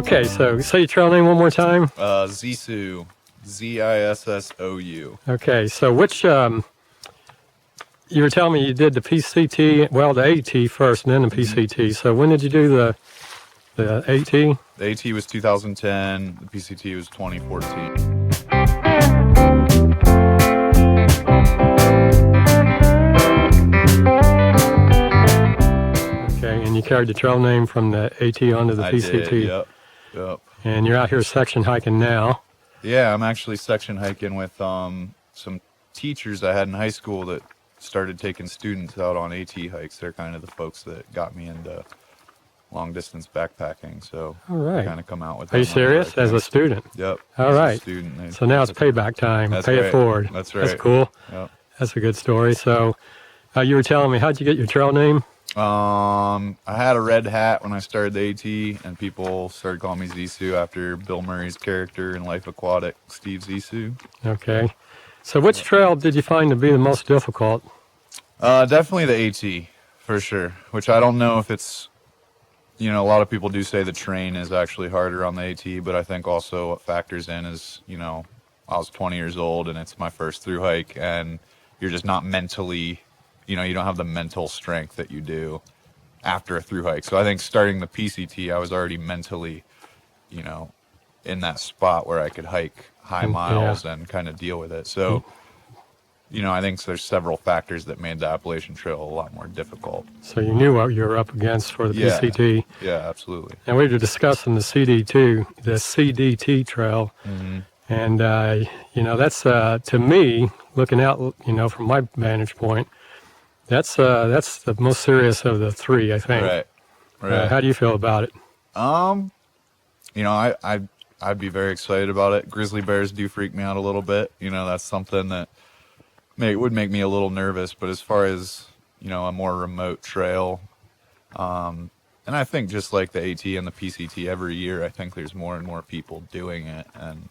Okay, so say your trail name one more time. Zissou, Zissou. Okay, so which, you were telling me you did the PCT, well, the AT first, and then the PCT. So when did you do the AT? The AT was 2010, the PCT was 2014. Okay, and you carried the trail name from the AT onto the PCT. I did, yep. And you're out here section hiking now. Yeah, I'm actually section hiking with some teachers I had in high school that started taking students out on AT hikes. They're kind of the folks that got me into long distance backpacking. So all right, kind of come out with. Are you serious? As a student? Yep. All right. Student, so now it's payback time. That's Pay right. it forward. That's right. That's cool. Yep. That's a good story. So you were telling me, how'd you get your trail name? I had a red hat when I started the AT, and people started calling me Zissou after Bill Murray's character in Life Aquatic, Steve Zissou. Okay. So which trail did you find to be the most difficult? Definitely the AT, for sure. Which I don't know if it's, a lot of people do say the train is actually harder on the AT, but I think also what factors in is, I was 20 years old and it's my first thru hike, and you're just not mentally, you don't have the mental strength that you do after a thru hike. So I think starting the PCT, I was already mentally, in that spot where I could hike high miles and kind of deal with it. So, I think there's several factors that made the Appalachian Trail a lot more difficult. So you knew what you were up against for the PCT. Yeah, absolutely. And we were discussing the CDT trail. Mm-hmm. And, that's, to me, looking out, from my vantage point, that's the most serious of the three, I think. Right. How do you feel about it? I'd be very excited about it. Grizzly bears do freak me out a little bit. That's something that would make me a little nervous. But as far as, a more remote trail, and I think just like the AT and the PCT, every year I think there's more and more people doing it. And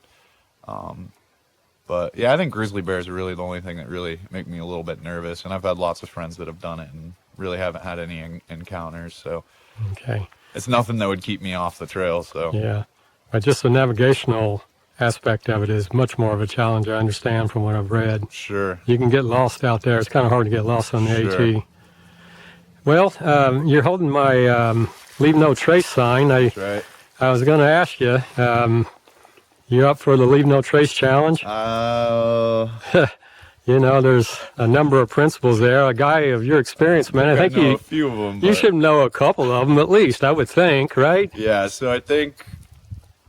but yeah, I think grizzly bears are really the only thing that really make me a little bit nervous. And I've had lots of friends that have done it and really haven't had any encounters. So okay, it's nothing that would keep me off the trail. So yeah, but just the navigational aspect of it is much more of a challenge, I understand, from what I've read. Sure. You can get lost out there. It's kind of hard to get lost on the AT. Well, you're holding my Leave No Trace sign. That's right. I was going to ask you, you up for the Leave No Trace challenge? There's a number of principles there. A guy of your experience, man, I think know a few of them. You should know a couple of them at least, I would think, right? Yeah, so I think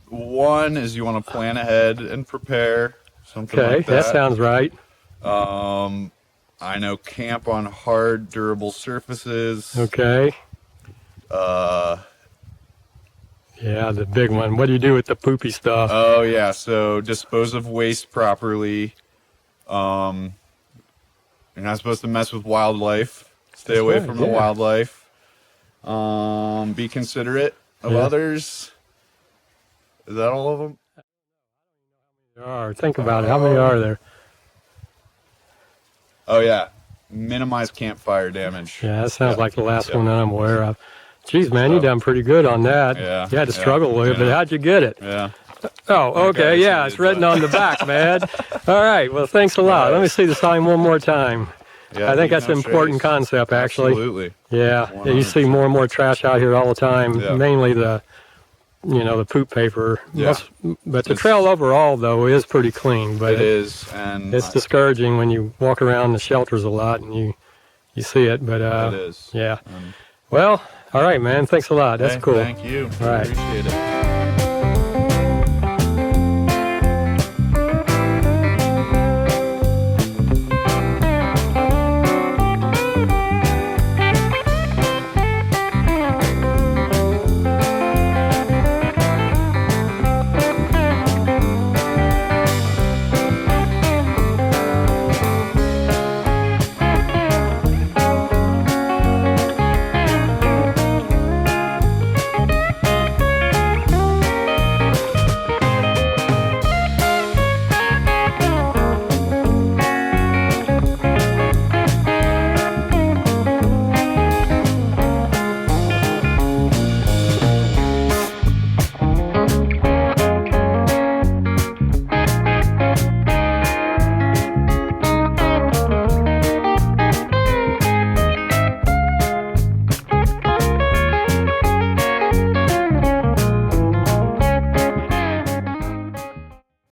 one is you want to plan ahead and prepare, something like that. That sounds right. I know camp on hard, durable surfaces. Okay. Yeah, the big one. What do you do with the poopy stuff? Oh, yeah, so dispose of waste properly. You're not supposed to mess with wildlife. Stay away from the wildlife. Be considerate of others. Is that all of them? There are. Think about it. How many are there? Oh, yeah. Minimize campfire damage. Yeah, that sounds like the last one that I'm aware of. Geez, man, you done pretty good on that. Yeah. You had to struggle with it, but how'd you get it? Yeah. Oh, okay, yeah, it's written on the back, man. All right, well, thanks a lot. Let me see the sign one more time. Yeah, I think that's an important concept, actually. Absolutely. Yeah, you see more and more trash out here all the time, mainly the poop paper. Yeah. But the trail overall, though, is pretty clean. But it is, and it's discouraging when you walk around the shelters a lot and you see it. But it is. Yeah. Well, all right, man. Thanks a lot. That's cool. Thank you. All right. Appreciate it.